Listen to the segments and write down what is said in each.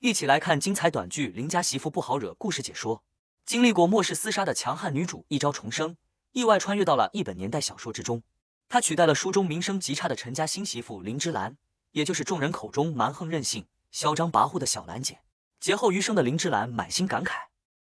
一起来看精彩短剧《邻家媳妇不好惹》故事解说。经历过末世厮杀的强悍女主一朝重生，意外穿越到了一本年代小说之中。她取代了书中名声极差的陈家新媳妇林芝兰，也就是众人口中蛮横任性、嚣张跋扈的小兰姐。劫后余生的林芝兰满心感慨，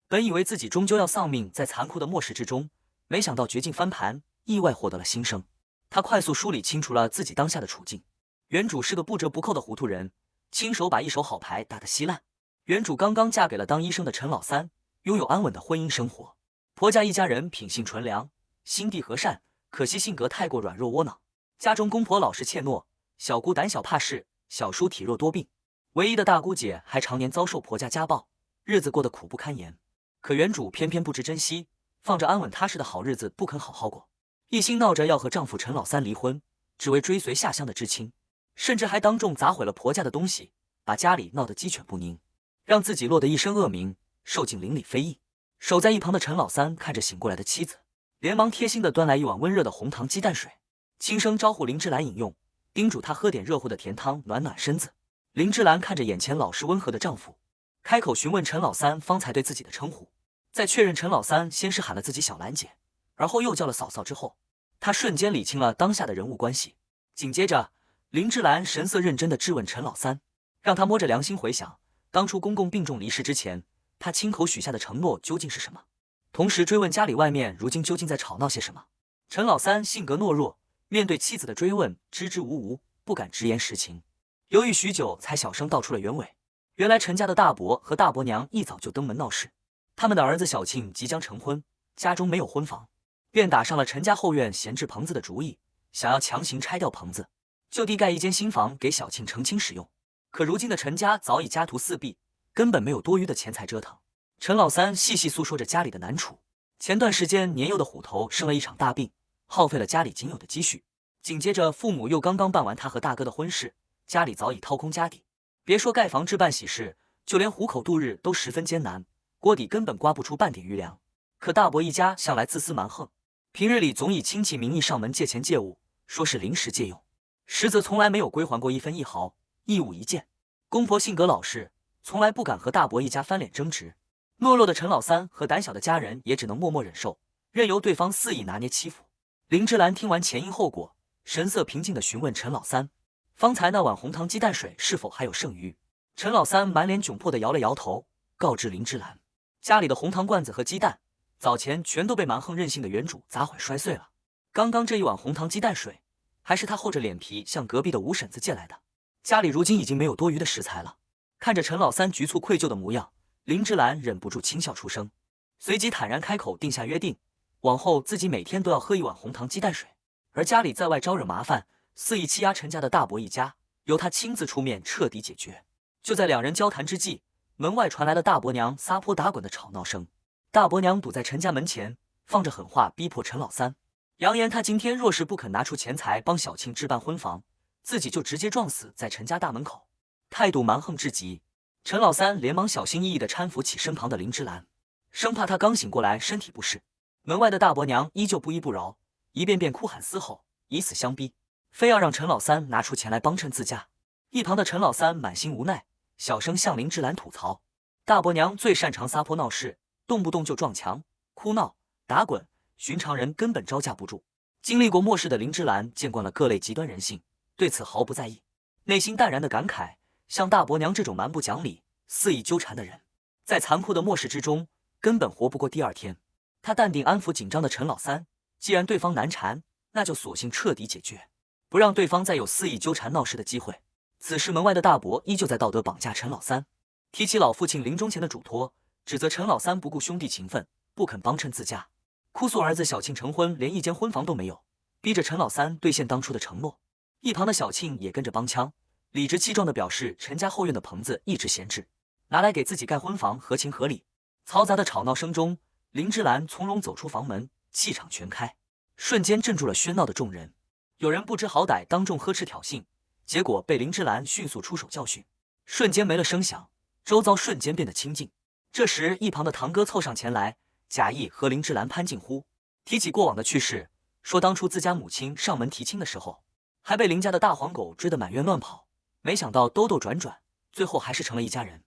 本以为自己终究要丧命在残酷的末世之中，没想到绝境翻盘，意外获得了新生。她快速梳理清楚了自己当下的处境。原主是个不折不扣的糊涂人，亲手把一手好牌打得稀烂。原主刚刚嫁给了当医生的陈老三，拥有安稳的婚姻生活。婆家一家人品性纯良，心地和善，可惜性格太过软弱窝囊。家中公婆老实怯懦，小姑胆小怕事，小叔体弱多病。唯一的大姑姐还常年遭受婆家家暴，日子过得苦不堪言。可原主偏偏不知珍惜，放着安稳踏实的好日子不肯好好过，一心闹着要和丈夫陈老三离婚，只为追随下乡的知青。甚至还当众砸毁了婆家的东西，把家里闹得鸡犬不宁，让自己落得一身恶名，受尽邻里非议。守在一旁的陈老三看着醒过来的妻子，连忙贴心地端来一碗温热的红糖鸡蛋水，轻声招呼林芝兰饮用，叮嘱她喝点热乎的甜汤暖暖身子。林芝兰看着眼前老实温和的丈夫，开口询问陈老三方才对自己的称呼。在确认陈老三先是喊了自己小兰姐，而后又叫了嫂嫂之后，她瞬间理清了当下的人物关系。紧接着林芝兰神色认真地质问陈老三，让他摸着良心回想，当初公公病重离世之前，他亲口许下的承诺究竟是什么？同时追问家里外面如今究竟在吵闹些什么？陈老三性格懦弱，面对妻子的追问，支支吾吾，不敢直言实情，犹豫许久，才小声道出了原委。原来陈家的大伯和大伯娘一早就登门闹事，他们的儿子小庆即将成婚，家中没有婚房，便打上了陈家后院闲置棚子的主意，想要强行拆掉棚子，就地盖一间新房给小庆成亲使用。可如今的陈家早已家徒四壁，根本没有多余的钱财折腾。陈老三细细诉说着家里的难处。前段时间年幼的虎头生了一场大病，耗费了家里仅有的积蓄。紧接着父母又刚刚办完他和大哥的婚事，家里早已掏空家底，别说盖房置办喜事，就连糊口度日都十分艰难，锅底根本刮不出半点余粮。可大伯一家向来自私蛮横，平日里总以亲戚名义上门借钱借物，说是临时借用，实则从来没有归还过一分一毫，一物一件。公婆性格老实，从来不敢和大伯一家翻脸争执。懦弱的陈老三和胆小的家人也只能默默忍受，任由对方肆意拿捏欺负。林芝兰听完前因后果，神色平静地询问陈老三，方才那碗红糖鸡蛋水是否还有剩余？陈老三满脸窘迫地摇了摇头，告知林芝兰，家里的红糖罐子和鸡蛋，早前全都被蛮横任性的原主砸毁摔碎了。刚刚这一碗红糖鸡蛋水，还是他厚着脸皮向隔壁的吴婶子借来的。家里如今已经没有多余的食材了。看着陈老三局促愧疚的模样，林芝兰忍不住轻笑出声，随即坦然开口定下约定，往后自己每天都要喝一碗红糖鸡蛋水，而家里在外招惹麻烦，肆意欺压陈家的大伯一家，由他亲自出面彻底解决。就在两人交谈之际，门外传来了大伯娘撒泼打滚的吵闹声。大伯娘堵在陈家门前，放着狠话逼迫陈老三，扬言他今天若是不肯拿出钱财帮小庆置办婚房，自己就直接撞死在陈家大门口，态度蛮横至极。陈老三连忙小心翼翼地搀扶起身旁的林芝兰，生怕他刚醒过来身体不适。门外的大伯娘依旧不依不饶，一遍遍哭喊嘶吼，以死相逼，非要让陈老三拿出钱来帮衬自家。一旁的陈老三满心无奈，小声向林芝兰吐槽，大伯娘最擅长撒泼闹事，动不动就撞墙、哭闹、打滚，寻常人根本招架不住。经历过末世的林芝兰见惯了各类极端人性，对此毫不在意，内心淡然的感慨，像大伯娘这种蛮不讲理、肆意纠缠的人，在残酷的末世之中，根本活不过第二天。他淡定安抚紧张的陈老三，既然对方难缠，那就索性彻底解决，不让对方再有肆意纠缠闹事的机会。此时门外的大伯依旧在道德绑架陈老三，提起老父亲临终前的嘱托，指责陈老三不顾兄弟情分，不肯帮衬自家，哭诉儿子小庆成婚连一间婚房都没有，逼着陈老三兑现当初的承诺。一旁的小庆也跟着帮腔，理直气壮地表示陈家后院的棚子一直闲置，拿来给自己盖婚房合情合理。嘈杂的吵闹声中，林芝兰从容走出房门，气场全开，瞬间镇住了喧闹的众人。有人不知好歹当众呵斥挑衅，结果被林芝兰迅速出手教训，瞬间没了声响，周遭瞬间变得清静。这时一旁的堂哥凑上前来，假意和林芝兰攀近乎，提起过往的趣事，说当初自家母亲上门提亲的时候，还被林家的大黄狗追得满院乱跑，没想到兜兜转转，最后还是成了一家人。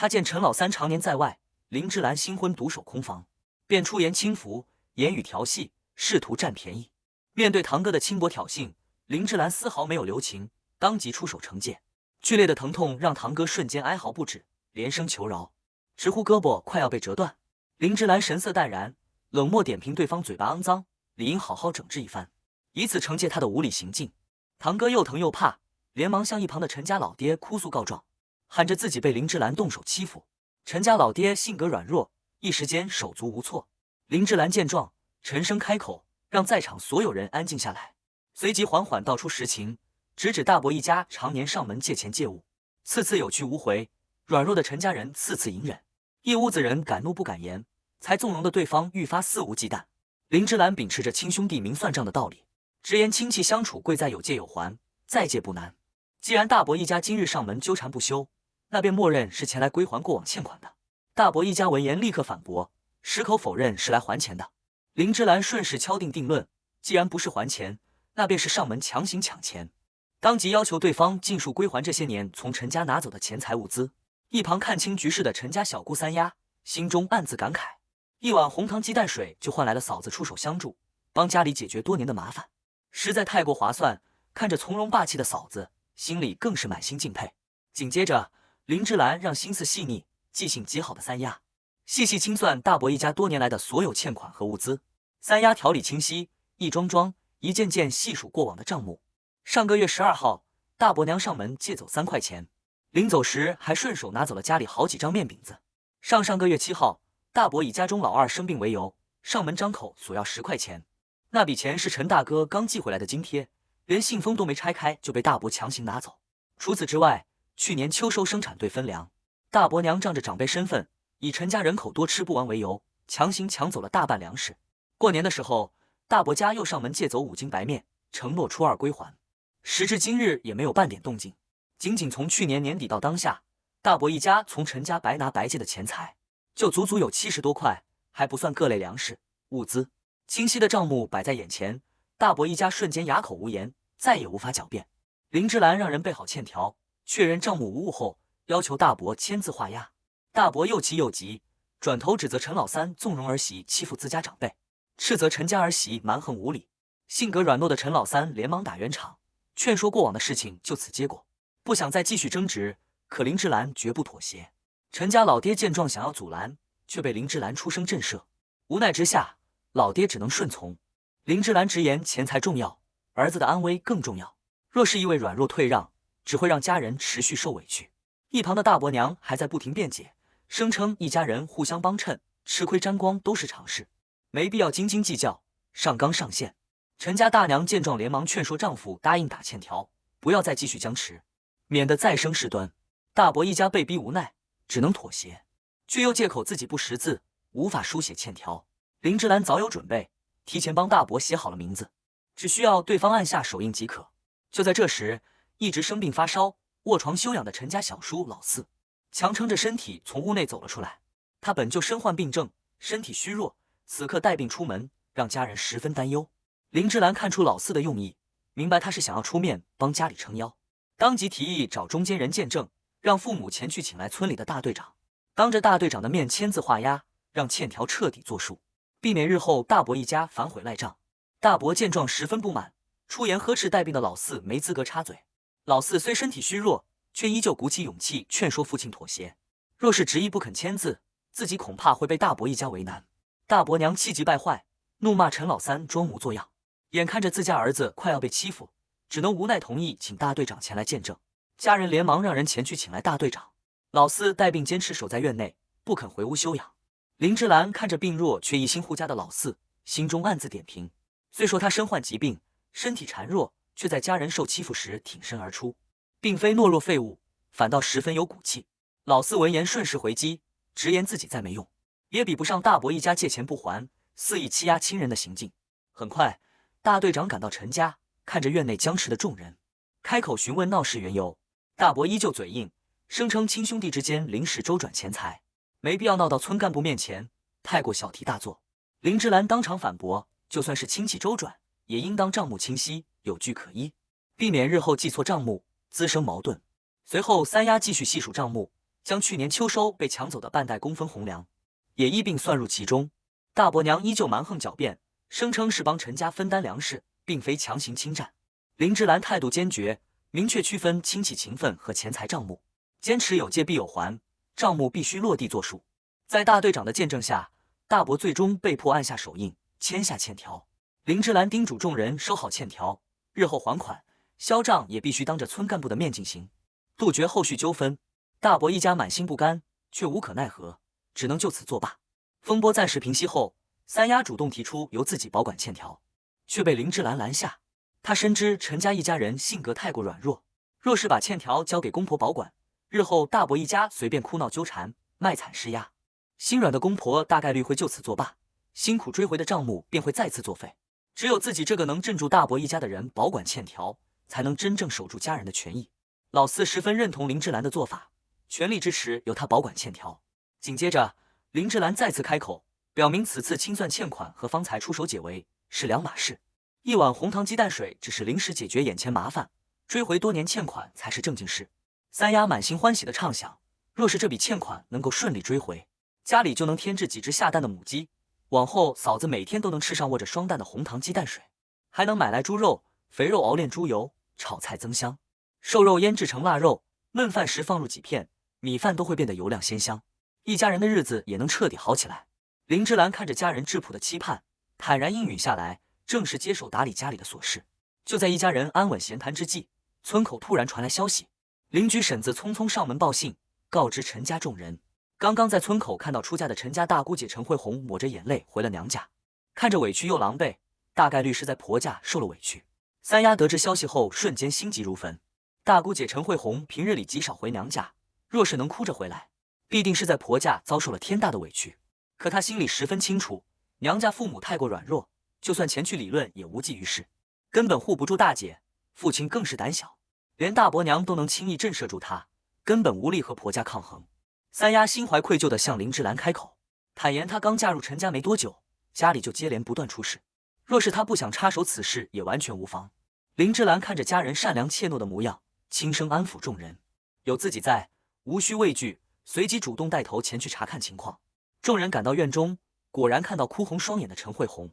他见陈老三常年在外，林芝兰新婚独守空房，便出言轻浮，言语调戏，试图占便宜。面对堂哥的轻薄挑衅，林芝兰丝毫没有留情，当即出手惩戒。剧烈的疼痛让堂哥瞬间哀嚎不止，连声求饶，直呼胳膊快要被折断。林芝兰神色淡然，冷漠点评对方嘴巴肮脏，理应好好整治一番，以此惩戒他的无理行径。堂哥又疼又怕，连忙向一旁的陈家老爹哭诉告状，喊着自己被林芝兰动手欺负。陈家老爹性格软弱，一时间手足无措。林芝兰见状，沉声开口，让在场所有人安静下来，随即缓缓道出实情，直指大伯一家常年上门借钱借物，次次有去无回，软弱的陈家人次次隐忍，一屋子人敢怒不敢言，才纵容的对方愈发肆无忌惮。林芝兰秉持着亲兄弟明算账的道理，直言亲戚相处贵在有借有还，再借不难。既然大伯一家今日上门纠缠不休，那便默认是前来归还过往欠款的。大伯一家闻言立刻反驳，矢口否认是来还钱的。林芝兰顺势敲定定论，既然不是还钱，那便是上门强行抢钱，当即要求对方尽数归还这些年从陈家拿走的钱财物资。一旁看清局势的陈家小姑三丫心中暗自感慨，一碗红糖鸡蛋水就换来了嫂子出手相助，帮家里解决多年的麻烦，实在太过划算。看着从容霸气的嫂子，心里更是满心敬佩。紧接着，林芝兰让心思细腻、记性极好的三丫细细清算大伯一家多年来的所有欠款和物资。三丫条理清晰，一桩桩、一件件细数过往的账目。上个月12号，大伯娘上门借走3块钱，临走时还顺手拿走了家里好几张面饼子。上个月7号，大伯以家中老二生病为由，上门张口索要10块钱。那笔钱是陈大哥刚寄回来的津贴，连信封都没拆开就被大伯强行拿走。除此之外，去年秋收生产队分粮，大伯娘仗着长辈身份，以陈家人口多吃不完为由，强行抢走了大半粮食。过年的时候，大伯家又上门借走5斤白面，承诺初2归还。时至今日也没有半点动静。仅仅从去年年底到当下，大伯一家从陈家白拿白借的钱财，就足足有70多块，还不算各类粮食、物资。清晰的账目摆在眼前，大伯一家瞬间哑口无言，再也无法狡辩。林芝兰让人备好欠条，确认账目无误后，要求大伯签字画押。大伯又气又急，转头指责陈老三纵容儿媳欺负自家长辈，斥责陈家儿媳蛮横无理。性格软糯的陈老三连忙打圆场，劝说过往的事情就此结果，不想再继续争执。可林芝兰绝不妥协。陈家老爹见状想要阻拦，却被林芝兰出声震慑。无奈之下，老爹只能顺从。林芝兰直言钱财重要，儿子的安危更重要。若是一味软弱退让，只会让家人持续受委屈。一旁的大伯娘还在不停辩解，声称一家人互相帮衬，吃亏沾光都是常事，没必要斤斤计较，上纲上线。陈家大娘见状连忙劝说丈夫答应打欠条，不要再继续僵持，免得再生事端。大伯一家被逼无奈，只能妥协，却又借口自己不识字，无法书写欠条。林芝兰早有准备，提前帮大伯写好了名字，只需要对方按下手印即可。就在这时，一直生病发烧、卧床休养的陈家小叔老四强撑着身体从屋内走了出来。他本就身患病症，身体虚弱，此刻带病出门，让家人十分担忧。林芝兰看出老四的用意，明白他是想要出面帮家里撑腰，当即提议找中间人见证，让父母前去请来村里的大队长，当着大队长的面签字画押，让欠条彻底作数，避免日后大伯一家反悔赖账。大伯见状十分不满，出言呵斥带病的老四没资格插嘴。老四虽身体虚弱，却依旧鼓起勇气劝说父亲妥协，若是执意不肯签字，自己恐怕会被大伯一家为难。大伯娘气急败坏，怒骂陈老三装模作样。眼看着自家儿子快要被欺负，只能无奈同意请大队长前来见证。家人连忙让人前去请来大队长。老四带病坚持守在院内，不肯回屋休养。林芝兰看着病弱却一心护家的老四，心中暗自点评。虽说他身患疾病，身体孱弱，却在家人受欺负时挺身而出，并非懦弱废物，反倒十分有骨气。老四闻言顺势回击，直言自己再没用，也比不上大伯一家借钱不还，肆意欺压亲人的行径。很快，大队长赶到陈家，看着院内僵持的众人，开口询问闹事缘由。大伯依旧嘴硬，声称亲兄弟之间临时周转钱财，没必要闹到村干部面前，太过小题大做。林芝兰当场反驳，就算是亲戚周转，也应当账目清晰，有据可依，避免日后记错账目，滋生矛盾。随后三丫继续细数账目，将去年秋收被抢走的半袋工分红粮也一并算入其中。大伯娘依旧蛮横狡辩，声称是帮陈家分担粮食，并非强行侵占。林芝兰态度坚决，明确区分亲戚情分和钱财账目，坚持有借必有还，账目必须落地作数。在大队长的见证下，大伯最终被迫按下手印，签下欠条。林芝兰叮嘱众人收好欠条，日后还款，销账也必须当着村干部的面进行，杜绝后续纠纷。大伯一家满心不甘，却无可奈何，只能就此作罢。风波暂时平息后，三丫主动提出由自己保管欠条，却被林芝兰拦下。他深知陈家一家人性格太过软弱，若是把欠条交给公婆保管，日后大伯一家随便哭闹纠缠，卖惨施压，心软的公婆大概率会就此作罢，辛苦追回的账目便会再次作废。只有自己这个能镇住大伯一家的人保管欠条，才能真正守住家人的权益。老四十分认同林芝兰的做法，全力支持由他保管欠条。紧接着，林芝兰再次开口，表明此次清算欠款和方才出手解围是两码事。一碗红糖鸡蛋水只是临时解决眼前麻烦，追回多年欠款才是正经事。三丫满心欢喜地畅想，若是这笔欠款能够顺利追回，家里就能添置几只下蛋的母鸡，往后嫂子每天都能吃上握着双蛋的红糖鸡蛋水，还能买来猪肉，肥肉熬炼猪油，炒菜增香，瘦肉腌制成腊肉，焖饭时放入几片，米饭都会变得油亮鲜香，一家人的日子也能彻底好起来。林芝兰看着家人质朴的期盼，坦然应允下来，正式接手打理家里的琐事。就在一家人安稳闲谈之际，村口突然传来消息，邻居婶子匆匆上门报信，告知陈家众人，刚刚在村口看到出嫁的陈家大姑姐陈慧红抹着眼泪回了娘家，看着委屈又狼狈，大概率是在婆家受了委屈。三丫得知消息后，瞬间心急如焚。大姑姐陈慧红平日里极少回娘家，若是能哭着回来，必定是在婆家遭受了天大的委屈。可她心里十分清楚，娘家父母太过软弱，就算前去理论也无济于事，根本护不住大姐，父亲更是胆小，连大伯娘都能轻易震慑住他，根本无力和婆家抗衡。三丫心怀愧疚地向林芝兰开口，坦言她刚嫁入陈家没多久，家里就接连不断出事，若是她不想插手此事也完全无妨。林芝兰看着家人善良怯懦的模样，轻声安抚众人，有自己在，无需畏惧，随即主动带头前去查看情况。众人赶到院中，果然看到哭红双眼的陈慧红，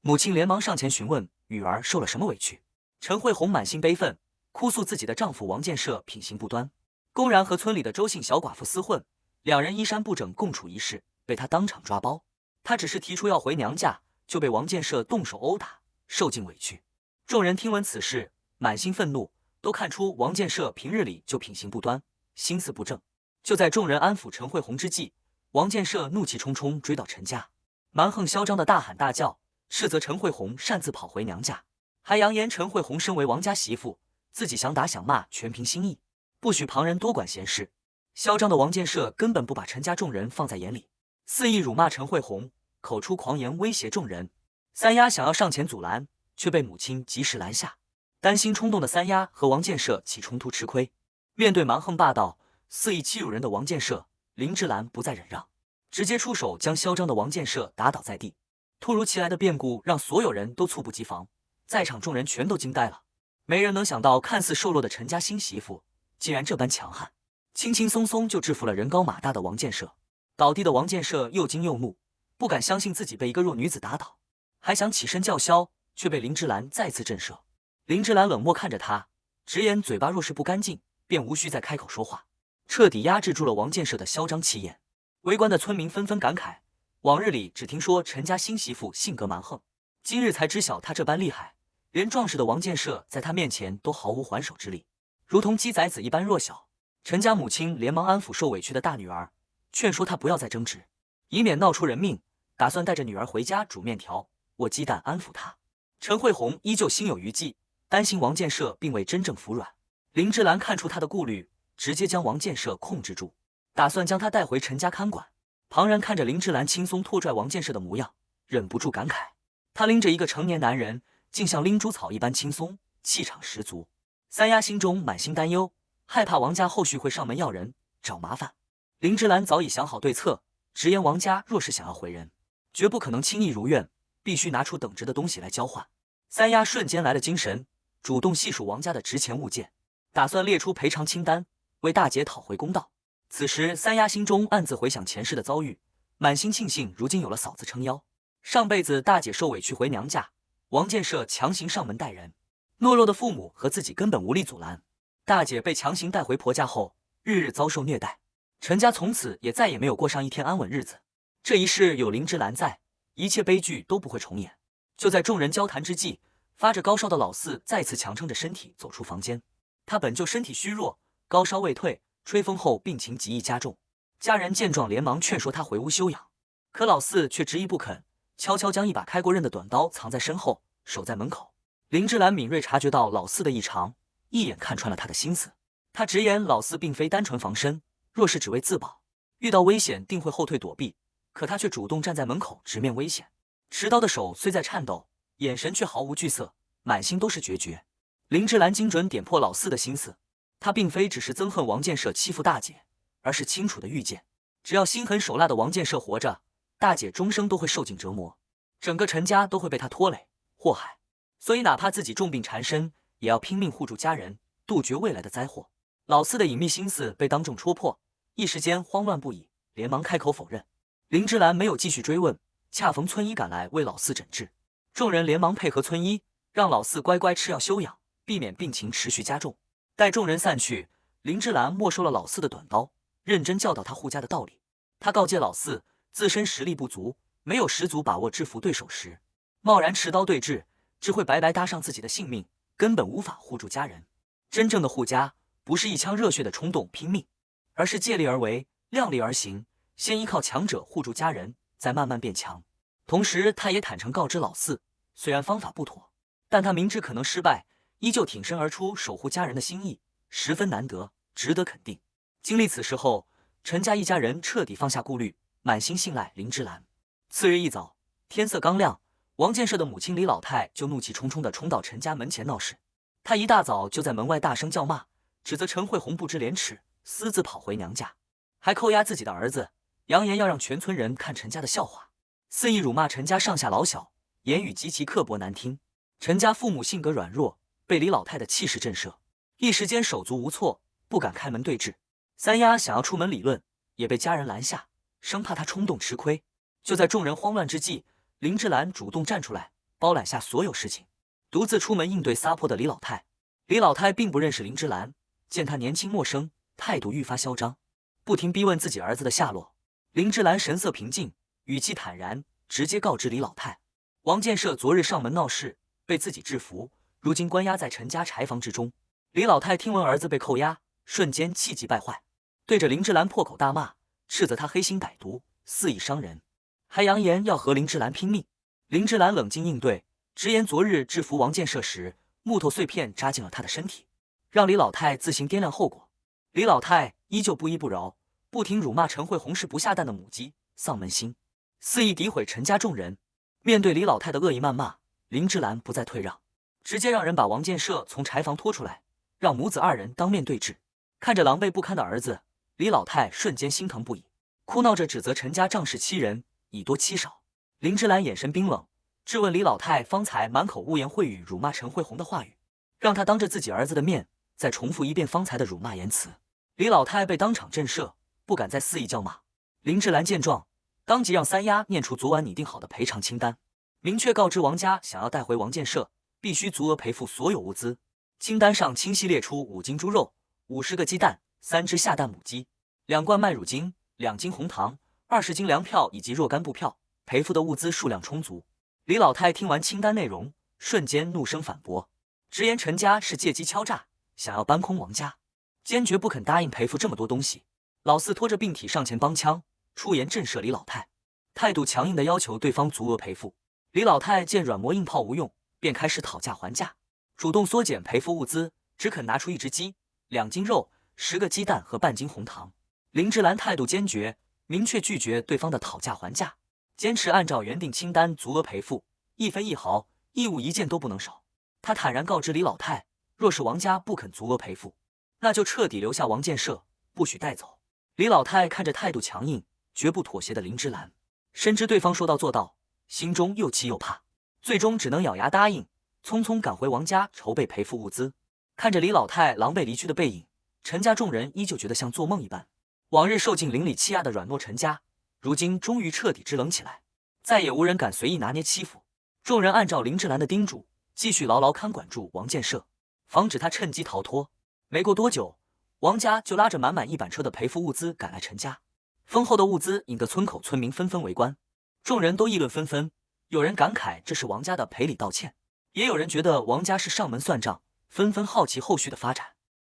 母亲连忙上前询问女儿受了什么委屈。陈慧红满心悲愤，哭诉自己的丈夫王建设品行不端，公然和村里的周姓小寡妇厮混，两人衣衫不整共处一室，被他当场抓包。他只是提出要回娘家，就被王建设动手殴打，受尽委屈。众人听闻此事，满心愤怒，都看出王建设平日里就品行不端，心思不正。就在众人安抚陈慧红之际，王建设怒气冲冲追到陈家，蛮横嚣张的大喊大叫，斥责陈慧红擅自跑回娘家，还扬言陈慧红身为王家媳妇，自己想打想骂全凭心意，不许旁人多管闲事。嚣张的王建设根本不把陈家众人放在眼里，肆意辱骂陈慧红，口出狂言威胁众人。三丫想要上前阻拦，却被母亲及时拦下。担心冲动的三丫和王建设起冲突吃亏，面对蛮横霸道、肆意欺辱人的王建设，林芝兰不再忍让，直接出手将嚣张的王建设打倒在地。突如其来的变故让所有人都猝不及防，在场众人全都惊呆了。没人能想到，看似瘦弱的陈家新媳妇竟然这般强悍，轻轻松松就制服了人高马大的王建设。倒地的王建设又惊又怒，不敢相信自己被一个弱女子打倒，还想起身叫嚣，却被林芝兰再次震慑。林芝兰冷漠看着他，直言嘴巴若是不干净，便无需再开口说话，彻底压制住了王建设的嚣张气焰。围观的村民纷纷感慨，往日里只听说陈家新媳妇性格蛮横，今日才知晓她这般厉害，连壮实的王建设在她面前都毫无还手之力，如同鸡崽子一般弱小。陈家母亲连忙安抚受委屈的大女儿，劝说她不要再争执，以免闹出人命，打算带着女儿回家煮面条、握鸡蛋安抚她。陈慧红依旧心有余悸，担心王建设并未真正服软。林芝兰看出她的顾虑，直接将王建设控制住，打算将他带回陈家看管。旁人看着林芝兰轻松拖拽王建设的模样，忍不住感慨，他拎着一个成年男人，竟像拎猪草一般轻松，气场十足。三丫心中满心担忧，害怕王家后续会上门要人找麻烦。林芝兰早已想好对策，直言王家若是想要回人，绝不可能轻易如愿，必须拿出等值的东西来交换。三丫瞬间来了精神，主动细数王家的值钱物件，打算列出赔偿清单，为大姐讨回公道。此时三丫心中暗自回想前世的遭遇，满心庆幸如今有了嫂子撑腰。上辈子大姐受委屈回娘家，王建设强行上门带人，懦弱的父母和自己根本无力阻拦。大姐被强行带回婆家后，日日遭受虐待，陈家从此也再也没有过上一天安稳日子。这一世有林芝兰在，一切悲剧都不会重演。就在众人交谈之际，发着高烧的老四再次强撑着身体走出房间。他本就身体虚弱，高烧未退，吹风后病情极易加重。家人见状连忙劝说他回屋休养，可老四却执意不肯，悄悄将一把开过刃的短刀藏在身后，守在门口。林芝兰敏锐察觉到老四的异常，一眼看穿了他的心思。他直言老四并非单纯防身，若是只为自保，遇到危险定会后退躲避，可他却主动站在门口直面危险。持刀的手虽在颤抖，眼神却毫无惧色，满心都是决绝。林芝兰精准点破老四的心思，他并非只是憎恨王建设欺负大姐，而是清楚的预见，只要心狠手辣的王建设活着，大姐终生都会受尽折磨，整个陈家都会被他拖累祸害。所以哪怕自己重病缠身，也要拼命护住家人，杜绝未来的灾祸。老四的隐秘心思被当众戳破，一时间慌乱不已，连忙开口否认。林芝兰没有继续追问，恰逢村医赶来为老四诊治，众人连忙配合村医，让老四乖乖吃药休养，避免病情持续加重。待众人散去，林芝兰没收了老四的短刀，认真教导他护家的道理。他告诫老四，自身实力不足，没有十足把握制服对手时，贸然持刀对峙，只会白白搭上自己的性命，根本无法护住家人。真正的护家，不是一腔热血的冲动拼命，而是借力而为，量力而行，先依靠强者护住家人，再慢慢变强。同时他也坦诚告知老四，虽然方法不妥，但他明知可能失败，依旧挺身而出守护家人的心意，十分难得，值得肯定。经历此事后，陈家一家人彻底放下顾虑，满心信赖林芝兰。次日一早，天色刚亮，王建设的母亲李老太就怒气冲冲地冲到陈家门前闹事。她一大早就在门外大声叫骂，指责陈慧红不知廉耻，私自跑回娘家，还扣押自己的儿子，扬言要让全村人看陈家的笑话，肆意辱骂陈家上下老小，言语极其刻薄难听。陈家父母性格软弱，被李老太的气势震慑，一时间手足无措，不敢开门对峙。三丫想要出门理论，也被家人拦下，生怕他冲动吃亏。就在众人慌乱之际，林芝兰主动站出来，包揽下所有事情，独自出门应对撒泼的李老太。李老太并不认识林芝兰，见她年轻陌生，态度愈发嚣张，不停逼问自己儿子的下落。林芝兰神色平静，语气坦然，直接告知李老太，王建设昨日上门闹事，被自己制服，如今关押在陈家柴房之中。李老太听闻儿子被扣押，瞬间气急败坏，对着林芝兰破口大骂，斥责他黑心歹毒，肆意伤人，还扬言要和林芝兰拼命。林芝兰冷静应对，直言昨日制服王建设时，木头碎片扎进了他的身体，让李老太自行掂量后果。李老太依旧不依不饶，不停辱骂陈慧红是不下蛋的母鸡，丧门星，肆意诋毁陈家众人。面对李老太的恶意谩骂，林芝兰不再退让，直接让人把王建设从柴房拖出来，让母子二人当面对质。看着狼狈不堪的儿子，李老太瞬间心疼不已，哭闹着指责陈家仗势欺人，以多欺少。林芝兰眼神冰冷，质问李老太方才满口污言秽语辱骂陈慧红的话语，让他当着自己儿子的面再重复一遍方才的辱骂言辞。李老太被当场震慑，不敢再肆意叫骂。林芝兰见状，当即让三丫念出昨晚拟定好的赔偿清单，明确告知王家想要带回王建设，必须足额赔付所有物资。清单上清晰列出5斤猪肉、50个鸡蛋、3只下蛋母鸡、2罐麦乳精、2斤红糖、20斤粮票以及若干布票，赔付的物资数量充足。李老太听完清单内容，瞬间怒声反驳，直言陈家是借机敲诈，想要搬空王家，坚决不肯答应赔付这么多东西。老四拖着病体上前帮腔，出言震慑李老太，态度强硬的要求对方足额赔付。李老太见软磨硬泡无用，便开始讨价还价，主动缩减赔付物资，只肯拿出1只鸡、2斤肉、10个鸡蛋和半斤红糖。林芝兰态度坚决，明确拒绝对方的讨价还价，坚持按照原定清单足额赔付，1分1毫，一物一件都不能少。他坦然告知李老太，若是王家不肯足额赔付，那就彻底留下王建设，不许带走。李老太看着态度强硬、绝不妥协的林芝兰，深知对方说到做到，心中又气又怕，最终只能咬牙答应，匆匆赶回王家筹备赔付物资。看着李老太狼狈离去的背影，陈家众人依旧觉得像做梦一般。往日受尽邻里欺压的软糯陈家，如今终于彻底支棱起来，再也无人敢随意拿捏欺负。众人按照林芝兰的叮嘱，继续牢牢看管住王建设，防止他趁机逃脱。没过多久，王家就拉着满满一板车的赔付物资赶来陈家。丰厚的物资引得村口村民纷纷围观，众人都议论纷纷。有人感慨这是王家的赔礼道歉，也有人觉得王家是上门算账，纷纷好奇后续的发展。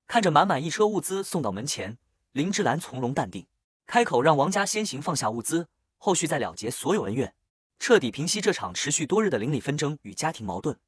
看着满满一车物资送到门前，林芝兰从容淡定，开口让王家先行放下物资，后续再了结所有恩怨，彻底平息这场持续多日的邻里纷争与家庭矛盾。